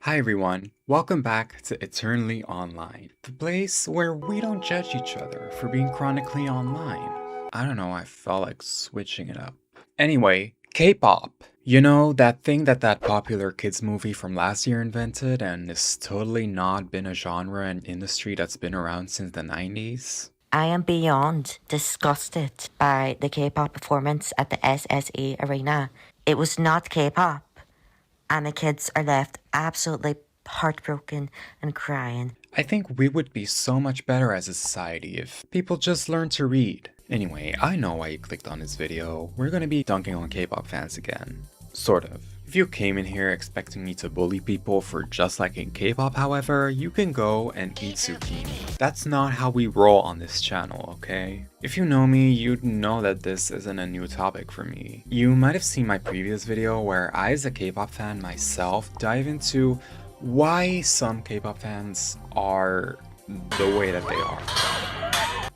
Hi everyone, welcome back to Eternally Online, the place where we don't judge each other for being chronically online. I don't know, I felt like switching it up. Anyway, K-pop. You know, that thing that popular kids movie from last year invented and is totally not been a genre and industry that's been around since the 90s? I am beyond disgusted by the K-pop performance at the SSE Arena. It was not K-pop, and the kids are left absolutely heartbroken and crying. I think we would be so much better as a society if people just learned to read. Anyway, I know why you clicked on this video. We're gonna be dunking on K-pop fans again. Sort of. If you came in here expecting me to bully people for just liking K-pop, however, you can go and eat zucchini. That's not how we roll on this channel, okay? If you know me, you'd know that this isn't a new topic for me. You might have seen my previous video where I, as a K-pop fan myself, dive into why some K-pop fans are the way that they are.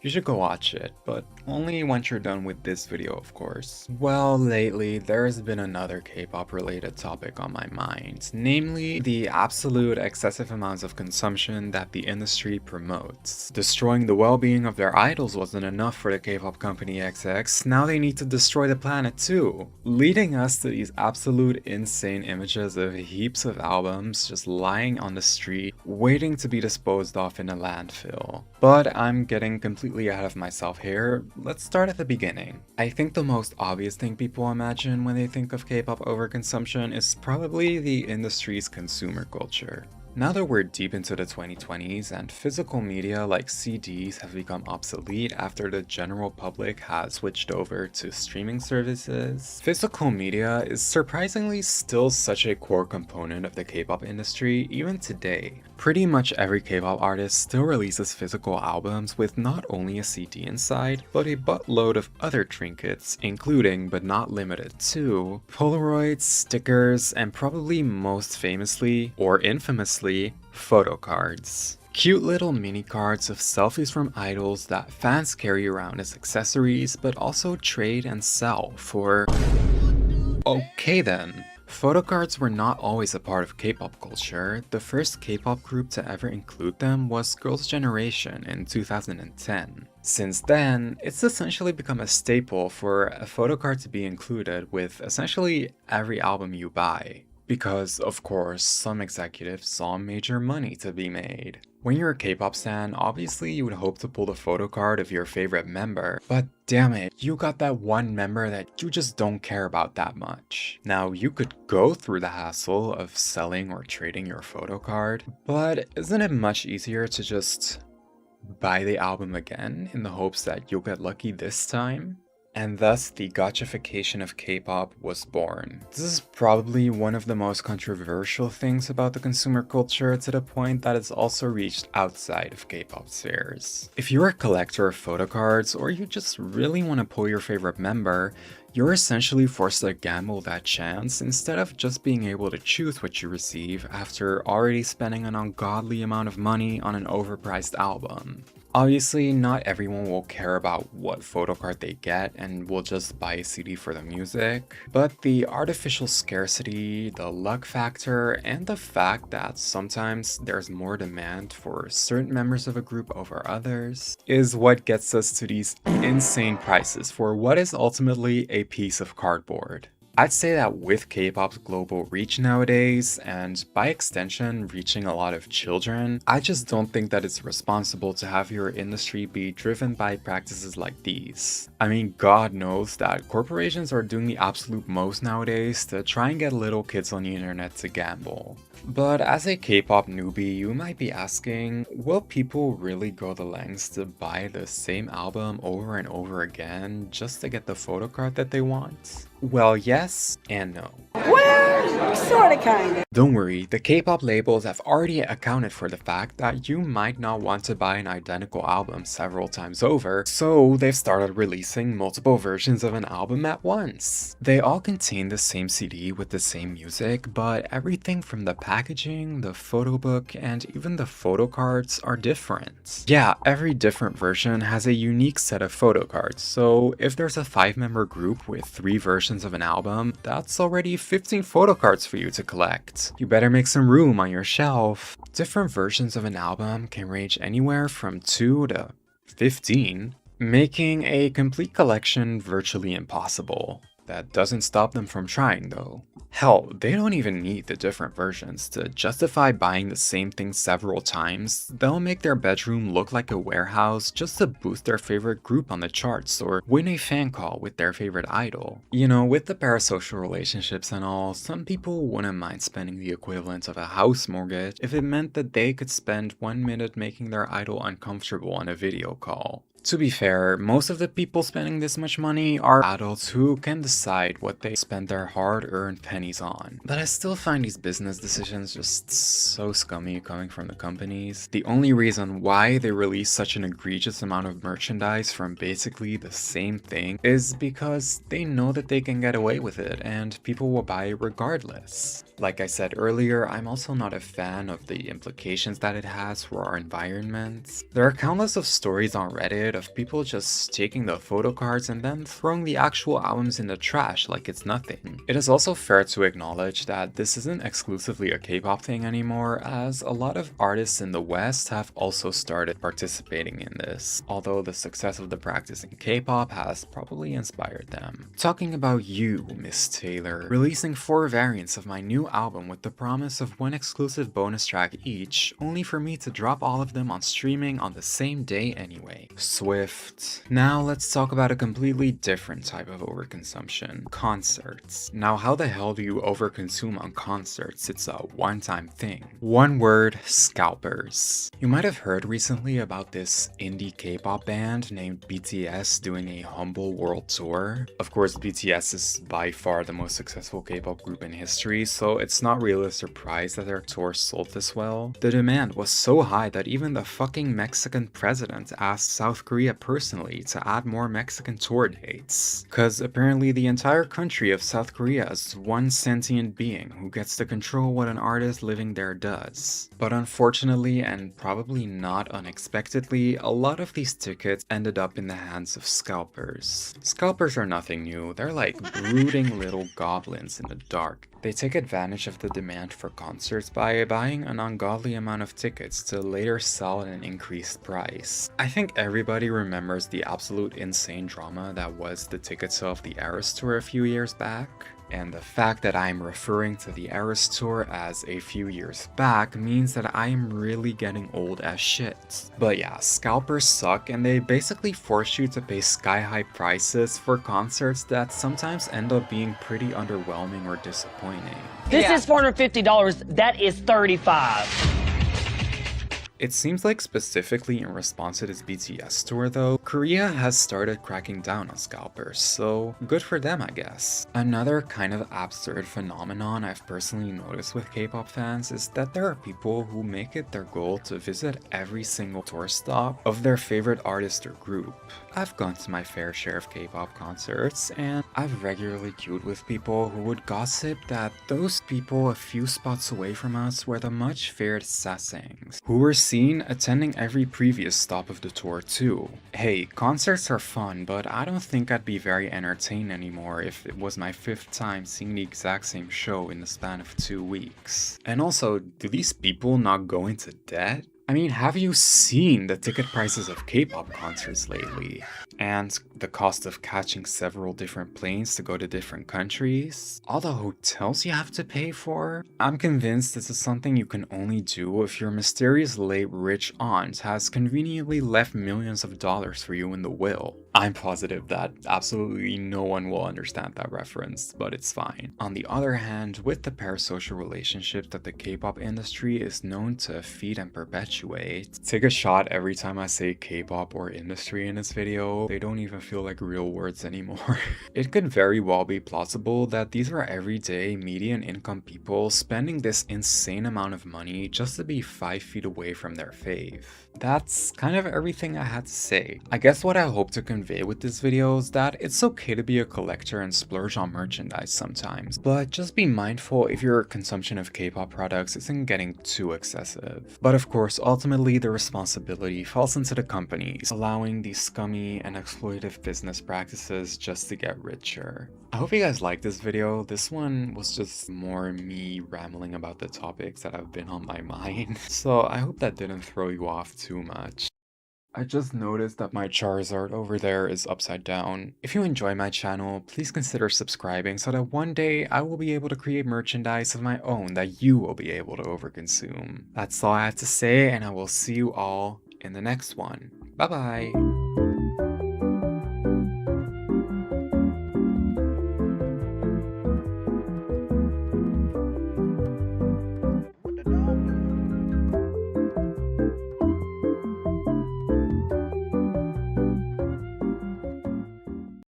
You should go watch it, but only once you're done with this video, of course. Well, lately, there has been another K-pop related topic on my mind, namely the absolute excessive amounts of consumption that the industry promotes. Destroying the well-being of their idols wasn't enough for the K-pop company XX, now they need to destroy the planet too, leading us to these absolute insane images of heaps of albums just lying on the street, waiting to be disposed of in a landfill. But I'm getting completely ahead of myself here. Let's start at the beginning. I think the most obvious thing people imagine when they think of K-pop overconsumption is probably the industry's consumer culture. Now that we're deep into the 2020s and physical media like CDs have become obsolete after the general public has switched over to streaming services, physical media is surprisingly still such a core component of the K-pop industry even today. Pretty much every K-pop artist still releases physical albums with not only a CD inside, but a buttload of other trinkets, including but not limited to Polaroids, stickers, and probably most famously, or infamously, photo cards. Cute little mini cards of selfies from idols that fans carry around as accessories, but also trade and sell for... Okay then. Photo cards were not always a part of K-pop culture. The first K-pop group to ever include them was Girls' Generation in 2010. Since then, it's essentially become a staple for a photo card to be included with essentially every album you buy. Because, of course, some executives saw major money to be made. When you're a K-pop stan, obviously you would hope to pull the photo card of your favorite member, but damn it, you got that one member that you just don't care about that much. Now, you could go through the hassle of selling or trading your photo card, but isn't it much easier to just buy the album again in the hopes that you'll get lucky this time? And thus, the gotchification of K-pop was born. This is probably one of the most controversial things about the consumer culture, to the point that it's also reached outside of K-pop spheres. If you're a collector of photo cards, or you just really want to pull your favorite member, you're essentially forced to gamble that chance instead of just being able to choose what you receive after already spending an ungodly amount of money on an overpriced album. Obviously, not everyone will care about what photo card they get and will just buy a CD for the music, but the artificial scarcity, the luck factor, and the fact that sometimes there's more demand for certain members of a group over others is what gets us to these insane prices for what is ultimately a piece of cardboard. I'd say that with K-pop's global reach nowadays, and by extension reaching a lot of children, I just don't think that it's responsible to have your industry be driven by practices like these. I mean, God knows that corporations are doing the absolute most nowadays to try and get little kids on the internet to gamble. But as a K-pop newbie, you might be asking, will people really go the lengths to buy the same album over and over again just to get the photo card that they want? Well, yes and no. Well, sorta kinda. Don't worry, the K-pop labels have already accounted for the fact that you might not want to buy an identical album several times over, so they've started releasing multiple versions of an album at once. They all contain the same CD with the same music, but everything from the packaging, the photo book, and even the photo cards are different. Yeah, every different version has a unique set of photo cards, so if there's a 5-member group with 3 versions of an album, that's already 15 photo cards for you to collect. You better make some room on your shelf. Different versions of an album can range anywhere from 2 to 15, making a complete collection virtually impossible. That doesn't stop them from trying though. Hell, they don't even need the different versions to justify buying the same thing several times. They'll make their bedroom look like a warehouse just to boost their favorite group on the charts or win a fan call with their favorite idol. You know, with the parasocial relationships and all, some people wouldn't mind spending the equivalent of a house mortgage if it meant that they could spend 1 minute making their idol uncomfortable on a video call. To be fair, most of the people spending this much money are adults who can decide what they spend their hard-earned pennies on. But I still find these business decisions just so scummy coming from the companies. The only reason why they release such an egregious amount of merchandise from basically the same thing is because they know that they can get away with it and people will buy it regardless. Like I said earlier, I'm also not a fan of the implications that it has for our environment. There are countless of stories on Reddit of people just taking the photo cards and then throwing the actual albums in the trash like it's nothing. It is also fair to acknowledge that this isn't exclusively a K-pop thing anymore, as a lot of artists in the West have also started participating in this, although the success of the practice in K-pop has probably inspired them. Talking about you, Miss Taylor, releasing 4 variants of my new album with the promise of 1 exclusive bonus track each, only for me to drop all of them on streaming on the same day anyway. Swift. Now let's talk about a completely different type of overconsumption. Concerts. Now how the hell do you overconsume on concerts? It's a one-time thing. One word, scalpers. You might have heard recently about this indie K-pop band named BTS doing a humble world tour. Of course, BTS is by far the most successful K-pop group in history, so it's not really a surprise that their tour sold this well. The demand was so high that even the fucking Mexican president asked South Korea personally to add more Mexican tour dates. Cause apparently the entire country of South Korea is one sentient being who gets to control what an artist living there does. But unfortunately, and probably not unexpectedly, a lot of these tickets ended up in the hands of scalpers. Scalpers are nothing new, they're like brooding little goblins in the dark. They take advantage of the demand for concerts by buying an ungodly amount of tickets to later sell at an increased price. I think everybody remembers the absolute insane drama that was the ticket sale of the Eras Tour a few years back. And the fact that I'm referring to the Eras Tour as a few years back means that I am really getting old as shit. But yeah, scalpers suck and they basically force you to pay sky-high prices for concerts that sometimes end up being pretty underwhelming or disappointing. This is $450, that is $35. It seems like specifically in response to this BTS tour though, Korea has started cracking down on scalpers, so good for them I guess. Another kind of absurd phenomenon I've personally noticed with K-pop fans is that there are people who make it their goal to visit every single tour stop of their favorite artist or group. I've gone to my fair share of K-pop concerts, and I've regularly queued with people who would gossip that those people a few spots away from us were the much feared sasaengs, who were seen attending every previous stop of the tour too. Hey, concerts are fun, but I don't think I'd be very entertained anymore if it was my 5th time seeing the exact same show in the span of 2 weeks. And also, do these people not go into debt? I mean, have you seen the ticket prices of K-pop concerts lately? And the cost of catching several different planes to go to different countries? All the hotels you have to pay for? I'm convinced this is something you can only do if your mysterious late rich aunt has conveniently left millions of dollars for you in the will. I'm positive that absolutely no one will understand that reference, but it's fine. On the other hand, with the parasocial relationships that the K-pop industry is known to feed and perpetuate, take a shot every time I say K-pop or industry in this video. They don't even feel like real words anymore. It could very well be plausible that these are everyday median income people spending this insane amount of money just to be 5 feet away from their fave. That's kind of everything I had to say. I guess what I hope to convey with this video is that it's okay to be a collector and splurge on merchandise sometimes, but just be mindful if your consumption of K-pop products isn't getting too excessive. But of course, ultimately the responsibility falls into the companies, allowing these scummy and exploitative business practices just to get richer. I hope you guys liked this video. This one was just more me rambling about the topics that have been on my mind, so I hope that didn't throw you off too much. I just noticed that my Charizard over there is upside down. If you enjoy my channel, please consider subscribing so that one day I will be able to create merchandise of my own that you will be able to overconsume. That's all I have to say, and I will see you all in the next one. Bye bye!